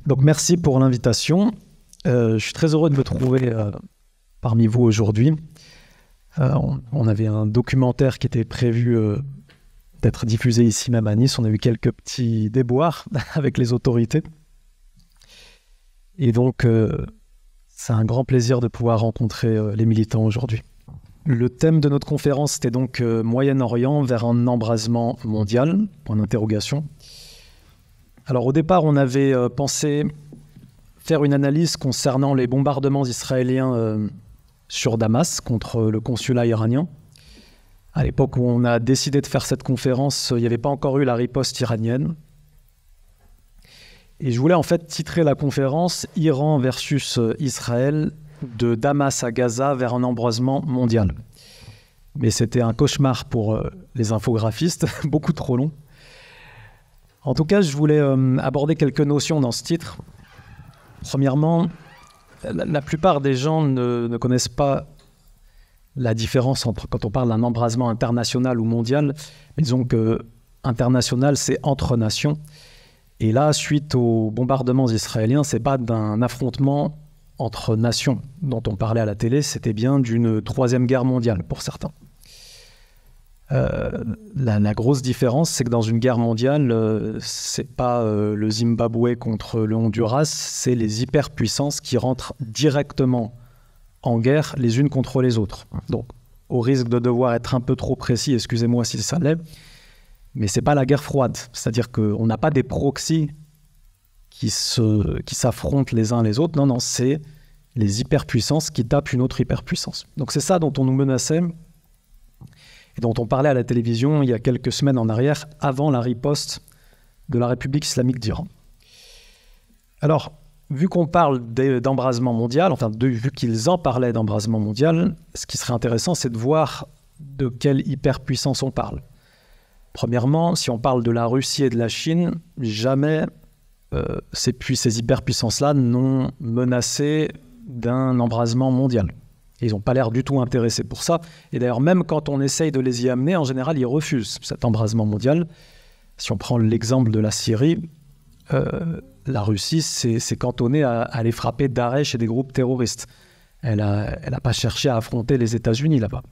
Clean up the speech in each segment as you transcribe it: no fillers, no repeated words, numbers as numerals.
Donc merci pour l'invitation. Je suis très heureux de me trouver parmi vous aujourd'hui. On avait un documentaire qui était prévu d'être diffusé ici même à Nice. On a eu quelques petits déboires avec les autorités. Et donc, c'est un grand plaisir de pouvoir rencontrer les militants aujourd'hui. Le thème de notre conférence, c'était donc Moyen-Orient vers un embrasement mondial, point d'interrogation. Alors au départ, on avait pensé faire une analyse concernant les bombardements israéliens sur Damas contre le consulat iranien. À l'époque où on a décidé de faire cette conférence, il n'y avait pas encore eu la riposte iranienne. Et je voulais en fait titrer la conférence « Iran versus Israël, de Damas à Gaza vers un embrasement mondial ». Mais c'était un cauchemar pour les infographistes, beaucoup trop long. En tout cas, je voulais aborder quelques notions dans ce titre. Premièrement, la plupart des gens ne connaissent pas la différence entre, quand on parle d'un embrasement international ou mondial, disons que international, c'est entre nations. Et là, suite aux bombardements israéliens, c'est pas d'un affrontement entre nations dont on parlait à la télé, c'était bien d'une troisième guerre mondiale pour certains. La grosse différence, c'est que dans une guerre mondiale, c'est pas le Zimbabwe contre le Honduras, c'est les hyperpuissances qui rentrent directement en guerre les unes contre les autres. Donc, au risque de devoir être un peu trop précis, excusez-moi si ça l'est, mais c'est pas la guerre froide. C'est-à-dire qu'on n'a pas des proxys qui s'affrontent les uns les autres. Non, c'est les hyperpuissances qui tapent une autre hyperpuissance. Donc c'est ça dont on nous menaçait et dont on parlait à la télévision il y a quelques semaines en arrière, avant la riposte de la République islamique d'Iran. Alors, vu qu'on parle d'embrasement mondial, vu qu'ils en parlaient d'embrasement mondial, ce qui serait intéressant, c'est de voir de quelle hyperpuissance on parle. Premièrement, si on parle de la Russie et de la Chine, jamais ces hyperpuissances-là n'ont menacé d'un embrasement mondial. Et ils n'ont pas l'air du tout intéressés pour ça. Et d'ailleurs, même quand on essaye de les y amener, en général, ils refusent cet embrasement mondial. Si on prend l'exemple de la Syrie, la Russie s'est cantonnée à aller frapper Daesh et des groupes terroristes. Elle n'a pas cherché à affronter les États-Unis là-bas.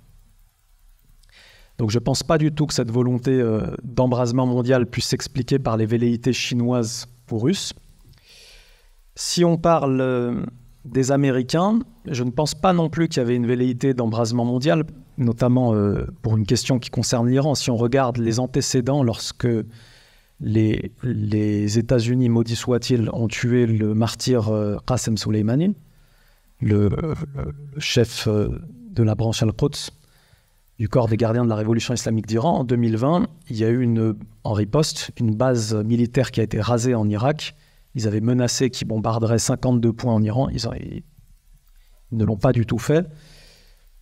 Donc je ne pense pas du tout que cette volonté d'embrasement mondial puisse s'expliquer par les velléités chinoises ou russes. Si on parle des Américains, je ne pense pas non plus qu'il y avait une velléité d'embrasement mondial, notamment pour une question qui concerne l'Iran. Si on regarde les antécédents, lorsque les États-Unis, maudits soient-ils, ont tué le martyr Qasem Soleimani, le chef de la branche Al-Quds, du corps des gardiens de la révolution islamique d'Iran, en 2020, il y a eu en riposte une base militaire qui a été rasée en Irak. Ils avaient menacé qu'ils bombarderaient 52 points en Iran. Ils ne l'ont pas du tout fait.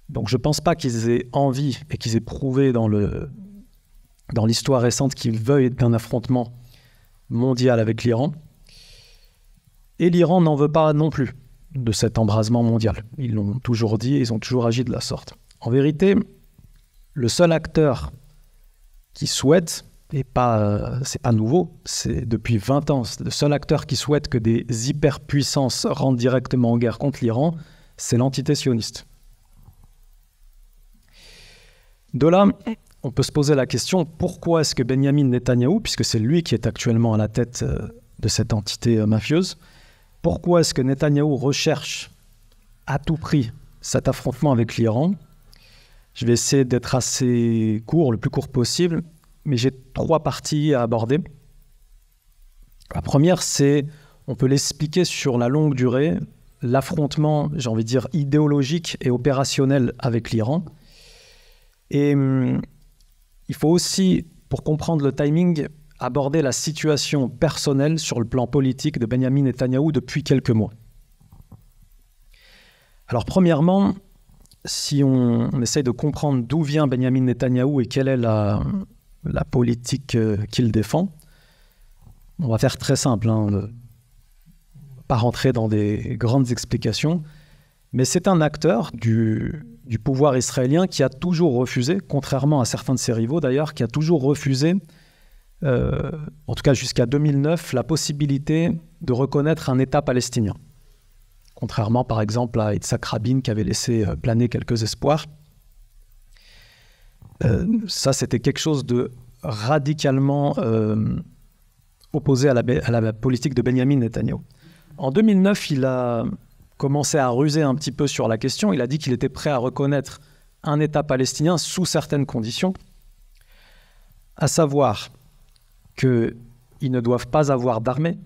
Donc je ne pense pas qu'ils aient envie et qu'ils aient prouvé dans l'histoire récente qu'ils veuillent d'un affrontement mondial avec l'Iran. Et l'Iran n'en veut pas non plus de cet embrasement mondial. Ils l'ont toujours dit et ils ont toujours agi de la sorte. En vérité, le seul acteur qui souhaite, et c'est pas nouveau, c'est depuis 20 ans, le seul acteur qui souhaite que des hyperpuissances rentrent directement en guerre contre l'Iran, c'est l'entité sioniste. De là, on peut se poser la question, pourquoi est-ce que Benyamin Netanyahou, puisque c'est lui qui est actuellement à la tête de cette entité mafieuse, pourquoi est-ce que Netanyahou recherche à tout prix cet affrontement avec l'Iran ? Je vais essayer d'être assez court, le plus court possible, mais j'ai 3 parties à aborder. La première, c'est, on peut l'expliquer sur la longue durée, l'affrontement, j'ai envie de dire, idéologique et opérationnel avec l'Iran. Et il faut aussi, pour comprendre le timing, aborder la situation personnelle sur le plan politique de Benyamin Netanyahou depuis quelques mois. Alors premièrement, si on essaye de comprendre d'où vient Benyamin Netanyahou et quelle est la politique qu'il défend, on va faire très simple, pas rentrer dans des grandes explications, mais c'est un acteur du pouvoir israélien qui a toujours refusé, contrairement à certains de ses rivaux d'ailleurs, qui a toujours refusé en tout cas jusqu'à 2009, la possibilité de reconnaître un État palestinien. Contrairement par exemple à Yitzhak Rabin qui avait laissé planer quelques espoirs. Ça, c'était quelque chose de radicalement opposé à la politique de Benjamin Netanyahou. En 2009, il a commencé à ruser un petit peu sur la question. Il a dit qu'il était prêt à reconnaître un État palestinien sous certaines conditions, à savoir qu'ils ne doivent pas avoir d'armée,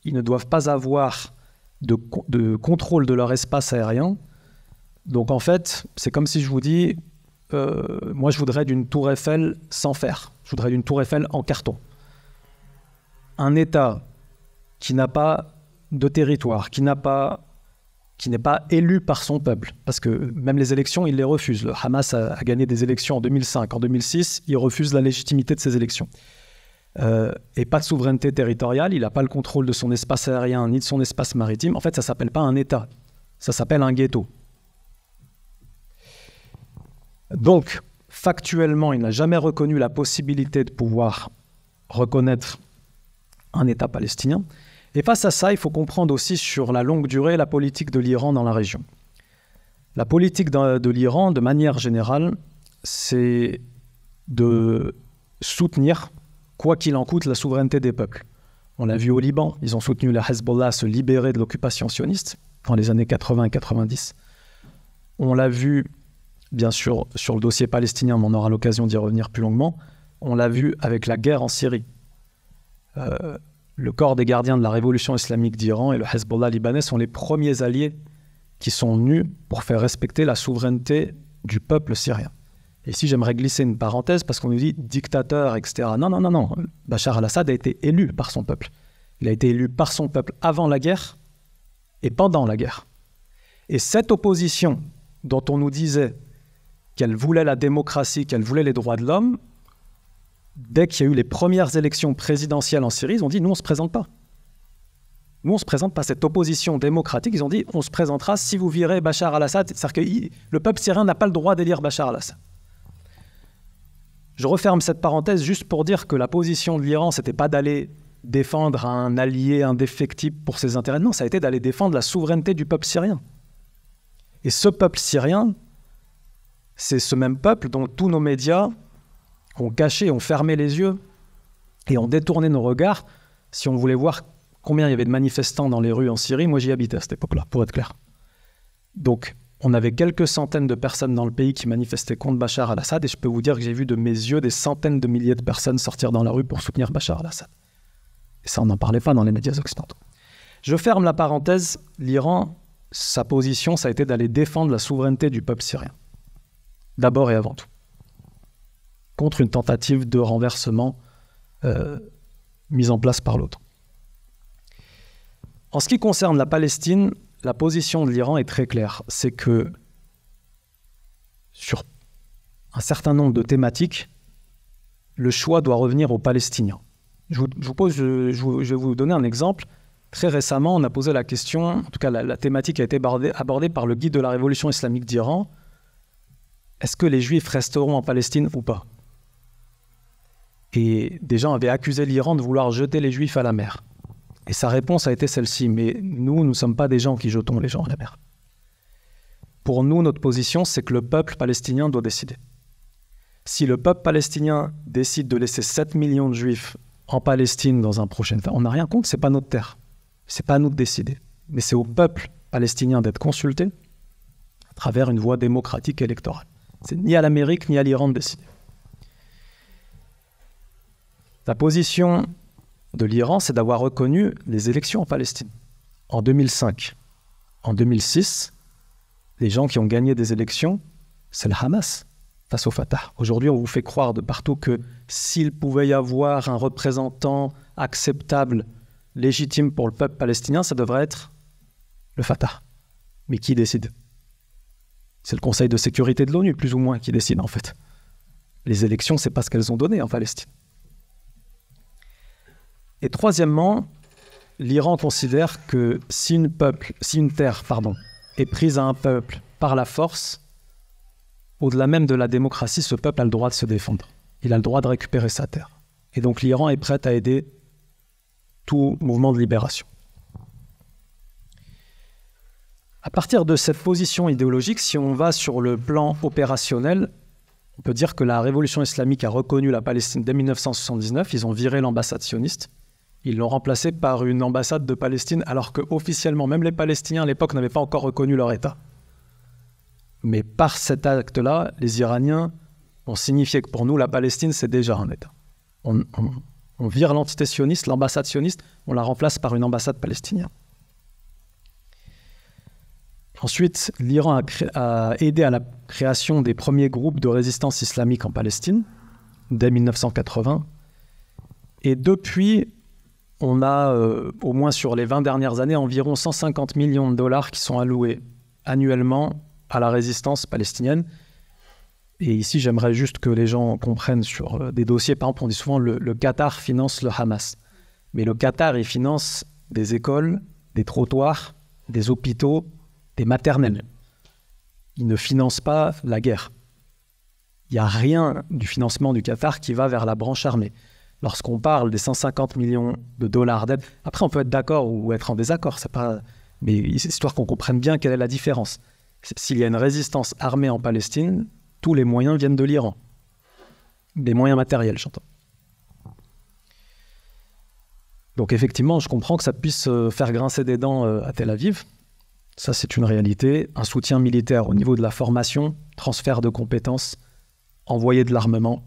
ils ne doivent pas avoir de contrôle de leur espace aérien. Donc en fait, c'est comme si je vous dis, moi je voudrais d'une tour Eiffel sans fer, je voudrais d'une tour Eiffel en carton. Un État qui n'a pas de territoire, qui n'est pas élu par son peuple, parce que même les élections, il les refuse. Le Hamas a gagné des élections en 2005, en 2006, il refuse la légitimité de ces élections. Et pas de souveraineté territoriale, il n'a pas le contrôle de son espace aérien ni de son espace maritime. En fait, ça ne s'appelle pas un État, ça s'appelle un ghetto. Donc, factuellement, il n'a jamais reconnu la possibilité de pouvoir reconnaître un État palestinien. Et face à ça, il faut comprendre aussi sur la longue durée la politique de l'Iran dans la région. La politique de l'Iran, de manière générale, c'est de soutenir, quoi qu'il en coûte, la souveraineté des peuples. On l'a vu au Liban, ils ont soutenu la Hezbollah se libérer de l'occupation sioniste dans les années 80 et 90. On l'a vu, bien sûr, sur le dossier palestinien, mais on aura l'occasion d'y revenir plus longuement. On l'a vu avec la guerre en Syrie. Le corps des gardiens de la révolution islamique d'Iran et le Hezbollah libanais sont les premiers alliés qui sont venus pour faire respecter la souveraineté du peuple syrien. Et ici, j'aimerais glisser une parenthèse parce qu'on nous dit dictateur, etc. Non. Bachar al-Assad a été élu par son peuple. Il a été élu par son peuple avant la guerre et pendant la guerre. Et cette opposition dont on nous disait qu'elle voulait la démocratie, qu'elle voulait les droits de l'homme, dès qu'il y a eu les premières élections présidentielles en Syrie, ils ont dit « nous, on ne se présente pas ». Nous, on ne se présente pas. Cette opposition démocratique, ils ont dit « on se présentera si vous virez Bachar al-Assad ». C'est-à-dire que le peuple syrien n'a pas le droit d'élire Bachar al-Assad. Je referme cette parenthèse juste pour dire que la position de l'Iran, ce n'était pas d'aller défendre un allié indéfectible pour ses intérêts. Non, ça a été d'aller défendre la souveraineté du peuple syrien. Et ce peuple syrien, c'est ce même peuple dont tous nos médias ont caché, ont fermé les yeux et ont détourné nos regards si on voulait voir combien il y avait de manifestants dans les rues en Syrie. Moi, j'y habitais à cette époque-là, pour être clair. Donc, on avait quelques centaines de personnes dans le pays qui manifestaient contre Bachar al-Assad et je peux vous dire que j'ai vu de mes yeux des centaines de milliers de personnes sortir dans la rue pour soutenir Bachar al-Assad. Et ça, on n'en parlait pas dans les médias occidentaux. Je ferme la parenthèse. L'Iran, sa position, ça a été d'aller défendre la souveraineté du peuple syrien. D'abord et avant tout. Contre une tentative de renversement mise en place par l'autre. En ce qui concerne la Palestine, la position de l'Iran est très claire. C'est que sur un certain nombre de thématiques, le choix doit revenir aux Palestiniens. Je vais vous donner un exemple. Très récemment, on a posé la question, en tout cas la thématique a été abordée par le guide de la révolution islamique d'Iran. Est-ce que les Juifs resteront en Palestine ou pas ? Et des gens avaient accusé l'Iran de vouloir jeter les Juifs à la mer. Et sa réponse a été celle-ci, mais nous ne sommes pas des gens qui jetons les gens à la mer. Pour nous, notre position, c'est que le peuple palestinien doit décider. Si le peuple palestinien décide de laisser 7 millions de Juifs en Palestine dans un prochain temps, on n'a rien contre, ce n'est pas notre terre. Ce n'est pas à nous de décider. Mais c'est au peuple palestinien d'être consulté à travers une voie démocratique électorale. C'est ni à l'Amérique ni à l'Iran de décider. La position de l'Iran, c'est d'avoir reconnu les élections en Palestine. En 2005, en 2006, les gens qui ont gagné des élections, c'est le Hamas face au Fatah. Aujourd'hui, on vous fait croire de partout que s'il pouvait y avoir un représentant acceptable, légitime pour le peuple palestinien, ça devrait être le Fatah. Mais qui décide ? C'est le Conseil de sécurité de l'ONU, plus ou moins, qui décide en fait. Les élections, c'est pas ce qu'elles ont donné en Palestine. Et troisièmement, l'Iran considère que si une terre est prise à un peuple par la force, au-delà même de la démocratie, ce peuple a le droit de se défendre. Il a le droit de récupérer sa terre. Et donc l'Iran est prêt à aider tout mouvement de libération. À partir de cette position idéologique, si on va sur le plan opérationnel, on peut dire que la révolution islamique a reconnu la Palestine dès 1979. Ils ont viré l'ambassade sioniste. Ils l'ont remplacée par une ambassade de Palestine, alors qu'officiellement, même les Palestiniens à l'époque n'avaient pas encore reconnu leur État. Mais par cet acte-là, les Iraniens ont signifié que pour nous, la Palestine, c'est déjà un État. On vire l'entité sioniste, l'ambassade sioniste, on la remplace par une ambassade palestinienne. Ensuite, l'Iran a aidé à la création des premiers groupes de résistance islamique en Palestine, dès 1980. Et depuis, on a, au moins sur les 20 dernières années, environ 150 millions de dollars qui sont alloués annuellement à la résistance palestinienne. Et ici, j'aimerais juste que les gens comprennent sur des dossiers. Par exemple, on dit souvent le Qatar finance le Hamas. Mais le Qatar, il finance des écoles, des trottoirs, des hôpitaux, des maternelles. Il ne finance pas la guerre. Il n'y a rien du financement du Qatar qui va vers la branche armée. Lorsqu'on parle des 150 millions de dollars d'aide, après on peut être d'accord ou être en désaccord, c'est pas... mais histoire qu'on comprenne bien quelle est la différence. S'il y a une résistance armée en Palestine, tous les moyens viennent de l'Iran. Des moyens matériels, j'entends. Donc effectivement, je comprends que ça puisse faire grincer des dents à Tel Aviv. Ça, c'est une réalité. Un soutien militaire au niveau de la formation, transfert de compétences, envoyer de l'armement.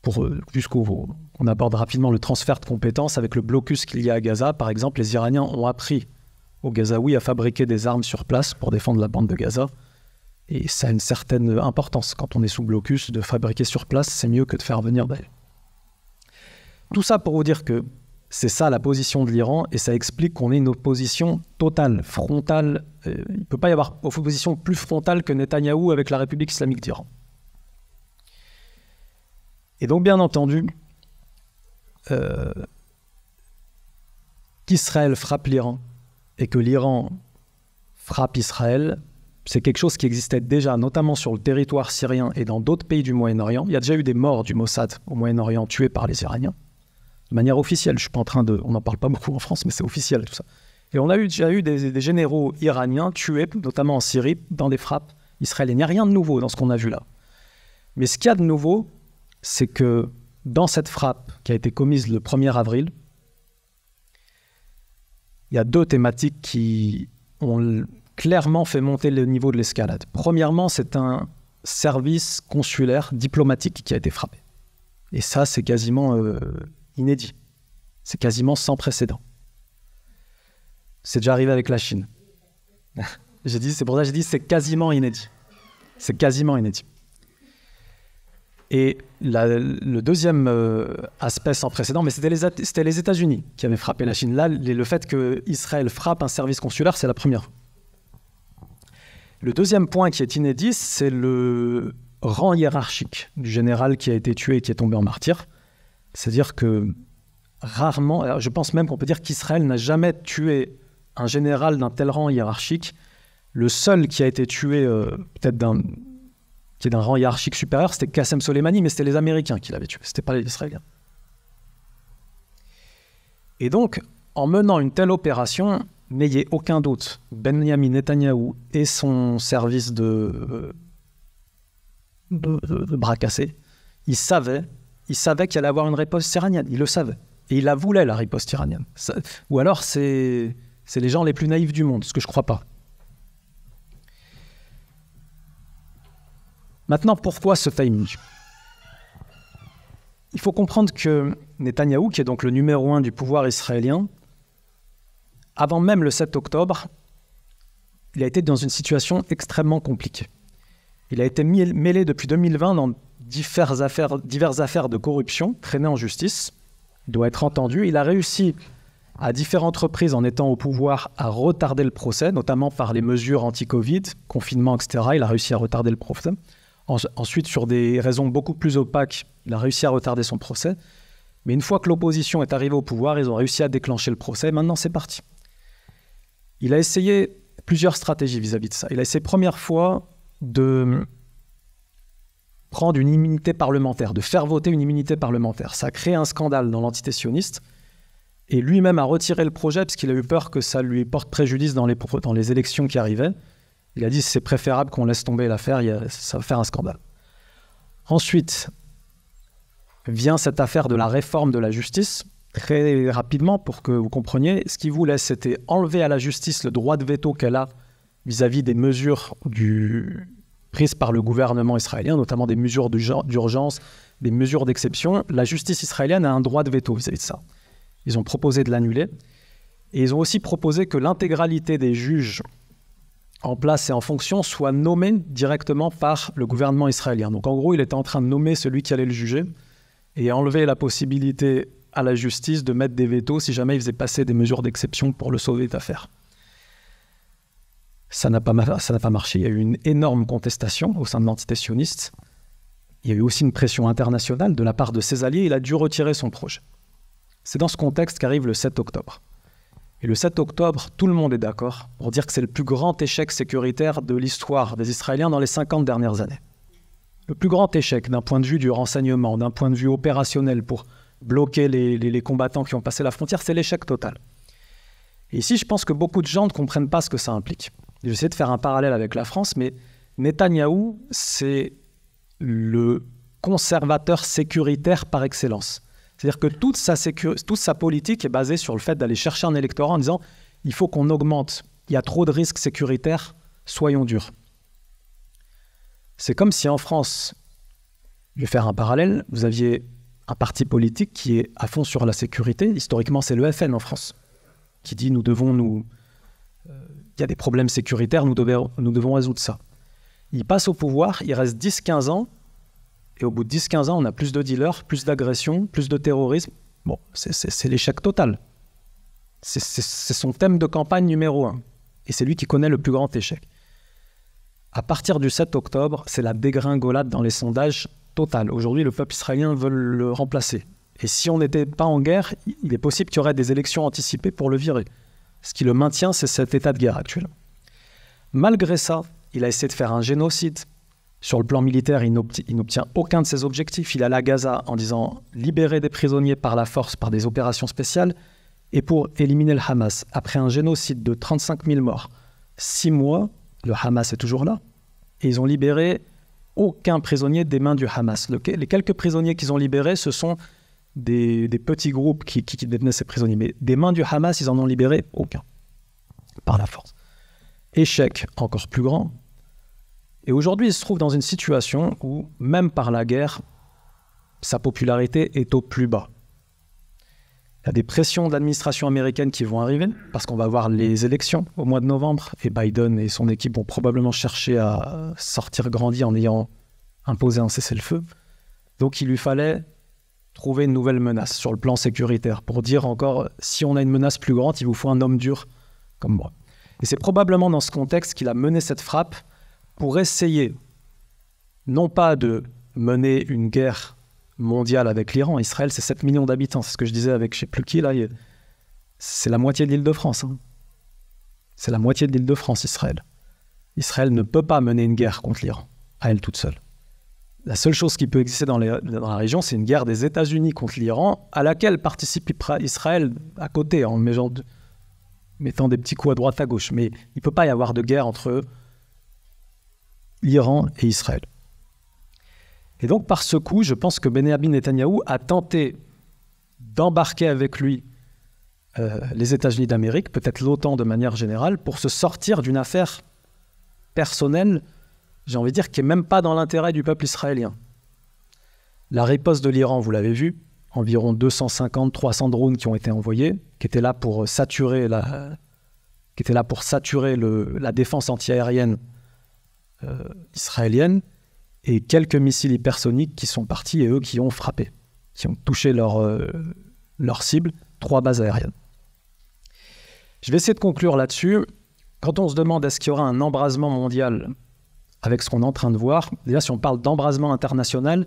On aborde rapidement le transfert de compétences avec le blocus qu'il y a à Gaza. Par exemple, les Iraniens ont appris aux Gazaouis à fabriquer des armes sur place pour défendre la bande de Gaza. Et ça a une certaine importance. Quand on est sous blocus, de fabriquer sur place, c'est mieux que de faire venir d'ailleurs. Tout ça pour vous dire que c'est ça la position de l'Iran, et ça explique qu'on ait une opposition totale, frontale. Il ne peut pas y avoir opposition plus frontale que Netanyahou avec la République islamique d'Iran. Et donc, bien entendu, qu'Israël frappe l'Iran et que l'Iran frappe Israël, c'est quelque chose qui existait déjà, notamment sur le territoire syrien et dans d'autres pays du Moyen-Orient. Il y a déjà eu des morts du Mossad au Moyen-Orient tués par les Iraniens, de manière officielle. Je suis pas en train de... On n'en parle pas beaucoup en France, mais c'est officiel tout ça. Et on a déjà eu des généraux iraniens tués, notamment en Syrie, dans des frappes israéliennes. Il n'y a rien de nouveau dans ce qu'on a vu là. Mais ce qu'il y a de nouveau, c'est que dans cette frappe qui a été commise le 1er avril, il y a deux thématiques qui ont clairement fait monter le niveau de l'escalade. Premièrement, c'est un service consulaire diplomatique qui a été frappé. Et ça, c'est quasiment inédit. C'est quasiment sans précédent. C'est déjà arrivé avec la Chine. C'est pour ça que j'ai dit c'est quasiment inédit. C'est quasiment inédit. Et le deuxième aspect sans précédent, mais c'était les États-Unis qui avaient frappé la Chine. Là, le fait qu'Israël frappe un service consulaire, c'est la première fois. Le deuxième point qui est inédit, c'est le rang hiérarchique du général qui a été tué et qui est tombé en martyr. C'est-à-dire que rarement, je pense même qu'on peut dire qu'Israël n'a jamais tué un général d'un tel rang hiérarchique. Le seul qui a été tué, peut-être qui est d'un rang hiérarchique supérieur, c'était Qassem Soleimani, mais c'était les Américains qui l'avaient tué, c'était pas les Israéliens. Et donc, en menant une telle opération, n'ayez aucun doute, Benyamin Netanyahou et son service de bras cassés, ils savaient qu'il allait avoir une riposte iranienne, ils le savaient. Et ils la voulaient, la riposte iranienne. Ou alors, c'est les gens les plus naïfs du monde, ce que je ne crois pas. Maintenant, pourquoi ce timing ? Il faut comprendre que Netanyahou, qui est donc le numéro 1 du pouvoir israélien, avant même le 7 octobre, il a été dans une situation extrêmement compliquée. Il a été mêlé depuis 2020 dans diverses affaires de corruption, traînées en justice. Il doit être entendu. Il a réussi à différentes reprises, en étant au pouvoir, à retarder le procès, notamment par les mesures anti-Covid, confinement, etc. Il a réussi à retarder le procès. Ensuite, sur des raisons beaucoup plus opaques, il a réussi à retarder son procès. Mais une fois que l'opposition est arrivée au pouvoir, ils ont réussi à déclencher le procès. Maintenant, c'est parti. Il a essayé plusieurs stratégies vis-à-vis de ça. Il a essayé première fois de prendre une immunité parlementaire, de faire voter une immunité parlementaire. Ça a créé un scandale dans l'entité sioniste, et lui-même a retiré le projet parce qu'il a eu peur que ça lui porte préjudice dans les élections qui arrivaient. Il a dit c'est préférable qu'on laisse tomber l'affaire, ça va faire un scandale. Ensuite, vient cette affaire de la réforme de la justice. Très rapidement, pour que vous compreniez, ce qu'il voulait, c'était enlever à la justice le droit de veto qu'elle a vis-à-vis des mesures prises par le gouvernement israélien, notamment des mesures d'urgence, des mesures d'exception. La justice israélienne a un droit de veto vis-à-vis de ça. Ils ont proposé de l'annuler. Et ils ont aussi proposé que l'intégralité des juges en place et en fonction soit nommée directement par le gouvernement israélien. Donc en gros, il était en train de nommer celui qui allait le juger et enlever la possibilité à la justice de mettre des vétos si jamais il faisait passer des mesures d'exception pour le sauver d'affaires. Ça n'a pas marché. Il y a eu une énorme contestation au sein de l'entité sioniste. Il y a eu aussi une pression internationale de la part de ses alliés. Il a dû retirer son projet. C'est dans ce contexte qu'arrive le 7 octobre. Et le 7 octobre, tout le monde est d'accord pour dire que c'est le plus grand échec sécuritaire de l'histoire des Israéliens dans les 50 dernières années. Le plus grand échec d'un point de vue du renseignement, d'un point de vue opérationnel pour bloquer les combattants qui ont passé la frontière, c'est l'échec total. Et ici, je pense que beaucoup de gens ne comprennent pas ce que ça implique. J'essaie de faire un parallèle avec la France, mais Netanyahou, c'est le conservateur sécuritaire par excellence. C'est-à-dire que toute sa politique est basée sur le fait d'aller chercher un électorat en disant « il faut qu'on augmente, il y a trop de risques sécuritaires, soyons durs ». C'est comme si en France, je vais faire un parallèle, vous aviez un parti politique qui est à fond sur la sécurité. Historiquement, c'est le FN en France, qui dit il y a des problèmes sécuritaires, nous devons résoudre ça. Il passe au pouvoir, il reste 10-15 ans, et au bout de 10-15 ans, on a plus de dealers, plus d'agressions, plus de terrorisme. Bon, c'est l'échec total. C'est son thème de campagne numéro 1. Et c'est lui qui connaît le plus grand échec. À partir du 7 octobre, c'est la dégringolade dans les sondages totale. Aujourd'hui, le peuple israélien veut le remplacer. Et si on n'était pas en guerre, il est possible qu'il y aurait des élections anticipées pour le virer. Ce qui le maintient, c'est cet état de guerre actuel. Malgré ça, il a essayé de faire un génocide. Sur le plan militaire, il n'obtient aucun de ses objectifs. Il allait à Gaza en disant libérer des prisonniers par la force, par des opérations spéciales, et pour éliminer le Hamas. Après un génocide de 35 000 morts, 6 mois, le Hamas est toujours là. Et ils ont libéré aucun prisonnier des mains du Hamas. Les quelques prisonniers qu'ils ont libérés, ce sont des petits groupes qui détenaient ces prisonniers. Mais des mains du Hamas, ils en ont libéré aucun, par la force. Échec encore plus grand. Et aujourd'hui, il se trouve dans une situation où, même par la guerre, sa popularité est au plus bas. Il y a des pressions de l'administration américaine qui vont arriver, parce qu'on va avoir les élections au mois de novembre, et Biden et son équipe vont probablement chercher à sortir grandi en ayant imposé un cessez-le-feu. Donc il lui fallait trouver une nouvelle menace sur le plan sécuritaire, pour dire encore, si on a une menace plus grande, il vous faut un homme dur comme moi. Et c'est probablement dans ce contexte qu'il a mené cette frappe, pour essayer, non pas de mener une guerre mondiale avec l'Iran. Israël, c'est 7 millions d'habitants. C'est ce que je disais avec je ne sais plus qui, là. C'est la moitié de l'Île-de-France. Hein. C'est la moitié de l'Île-de-France, Israël. Israël ne peut pas mener une guerre contre l'Iran, à elle toute seule. La seule chose qui peut exister dans la région, c'est une guerre des États-Unis contre l'Iran, à laquelle participe Israël à côté, en mettant des petits coups à droite à gauche. Mais il ne peut pas y avoir de guerre entre l'Iran et Israël. Et donc, par ce coup, je pense que Benyamin Netanyahou a tenté d'embarquer avec lui les États-Unis d'Amérique, peut-être l'OTAN de manière générale, pour se sortir d'une affaire personnelle, j'ai envie de dire, qui n'est même pas dans l'intérêt du peuple israélien. La riposte de l'Iran, vous l'avez vu, environ 250-300 drones qui ont été envoyés, qui étaient là pour saturer la défense antiaérienne israélienne, et quelques missiles hypersoniques qui sont partis et eux qui ont frappé, qui ont touché leur cible, 3 bases aériennes. Je vais essayer de conclure là-dessus. Quand on se demande est-ce qu'il y aura un embrasement mondial avec ce qu'on est en train de voir, déjà si on parle d'embrasement international,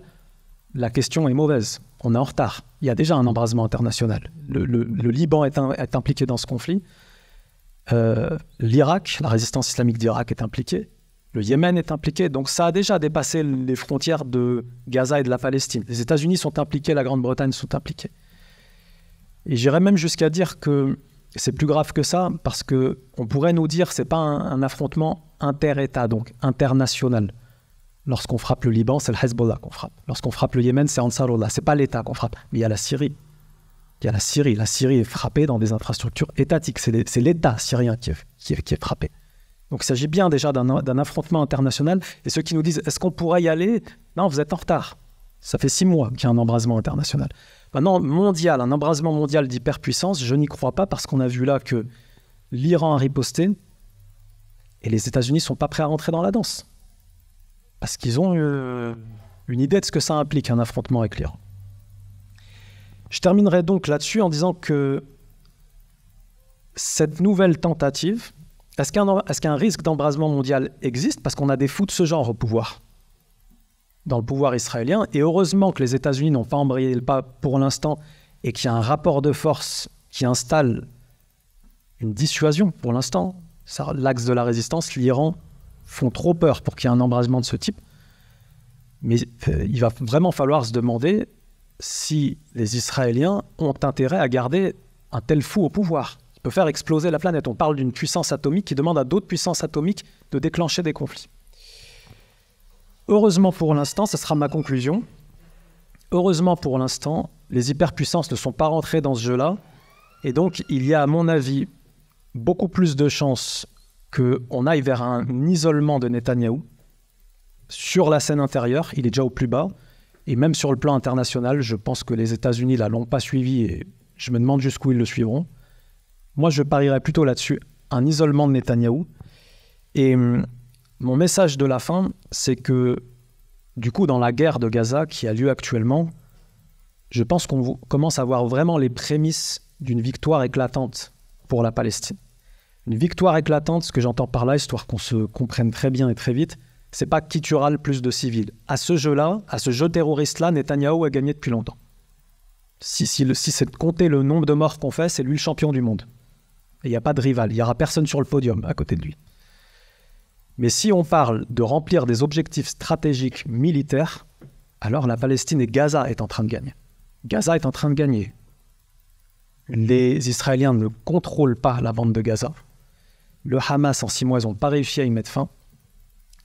la question est mauvaise. On est en retard. Il y a déjà un embrasement international. Le Liban est impliqué dans ce conflit. L'Irak, la résistance islamique d'Irak est impliquée. Le Yémen est impliqué, donc ça a déjà dépassé les frontières de Gaza et de la Palestine. Les États-Unis sont impliqués, la Grande-Bretagne sont impliqués. Et j'irais même jusqu'à dire que c'est plus grave que ça, parce qu'on pourrait nous dire que ce n'est pas un affrontement inter-État, donc international. Lorsqu'on frappe le Liban, c'est le Hezbollah qu'on frappe. Lorsqu'on frappe le Yémen, c'est Ansarullah. Ce n'est pas l'État qu'on frappe. Mais il y a la Syrie. Il y a la Syrie. La Syrie est frappée dans des infrastructures étatiques. C'est l'État syrien qui est frappé. Donc il s'agit bien déjà d'un affrontement international. Et ceux qui nous disent, est-ce qu'on pourrait y aller? Non, vous êtes en retard. Ça fait 6 mois qu'il y a un embrasement international. Maintenant, mondial, un embrasement mondial d'hyperpuissance, je n'y crois pas parce qu'on a vu là que l'Iran a riposté et les États-Unis ne sont pas prêts à rentrer dans la danse. Parce qu'ils ont une idée de ce que ça implique, un affrontement avec l'Iran. Je terminerai donc là-dessus en disant que cette nouvelle tentative, est-ce qu'un risque d'embrasement mondial existe? Parce qu'on a des fous de ce genre au pouvoir, dans le pouvoir israélien. Et heureusement que les États-Unis n'ont pas embrayé le pas pour l'instant et qu'il y a un rapport de force qui installe une dissuasion pour l'instant. L'axe de la résistance, l'Iran font trop peur pour qu'il y ait un embrasement de ce type. Mais il va vraiment falloir se demander si les Israéliens ont intérêt à garder un tel fou au pouvoir. Il peut faire exploser la planète. On parle d'une puissance atomique qui demande à d'autres puissances atomiques de déclencher des conflits. Heureusement pour l'instant, ce sera ma conclusion, heureusement pour l'instant, les hyperpuissances ne sont pas rentrées dans ce jeu-là. Et donc, il y a, à mon avis, beaucoup plus de chances qu'on aille vers un isolement de Netanyahou. Sur la scène intérieure, il est déjà au plus bas. Et même sur le plan international, je pense que les États-Unis ne l'ont pas suivi et je me demande jusqu'où ils le suivront. Moi, je parierais plutôt là-dessus, un isolement de Netanyahou. Et mon message de la fin, c'est que, du coup, dans la guerre de Gaza qui a lieu actuellement, je pense qu'on commence à voir vraiment les prémices d'une victoire éclatante pour la Palestine. Une victoire éclatante, ce que j'entends par là, histoire qu'on se comprenne très bien et très vite, c'est pas qui tuera le plus de civils. À ce jeu-là, à ce jeu terroriste-là, Netanyahou a gagné depuis longtemps. Si c'est de compter le nombre de morts qu'on fait, c'est lui le champion du monde. Et il n'y a pas de rival, il n'y aura personne sur le podium à côté de lui. Mais si on parle de remplir des objectifs stratégiques militaires, alors la Palestine et Gaza est en train de gagner. Gaza est en train de gagner. Les Israéliens ne contrôlent pas la bande de Gaza. Le Hamas, en 6 mois, ils n'ont pas réussi à y mettre fin.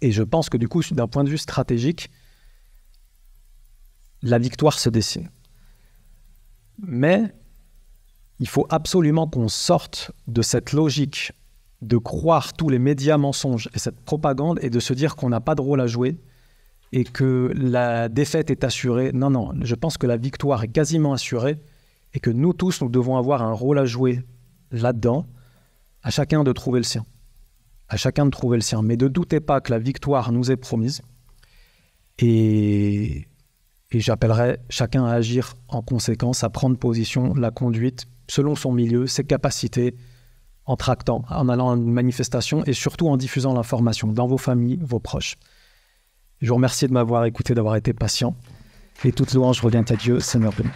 Et je pense que du coup, d'un point de vue stratégique, la victoire se dessine. Mais il faut absolument qu'on sorte de cette logique de croire tous les médias mensonges et cette propagande et de se dire qu'on n'a pas de rôle à jouer et que la défaite est assurée. Non, non, je pense que la victoire est quasiment assurée et que nous tous, nous devons avoir un rôle à jouer là-dedans, à chacun de trouver le sien. À chacun de trouver le sien. Mais ne doutez pas que la victoire nous est promise et j'appellerai chacun à agir en conséquence, à prendre position, la conduite selon son milieu, ses capacités, en tractant, en allant à une manifestation et surtout en diffusant l'information dans vos familles, vos proches. Je vous remercie de m'avoir écouté, d'avoir été patient. Et toute louange revient à Dieu, Seigneur béni.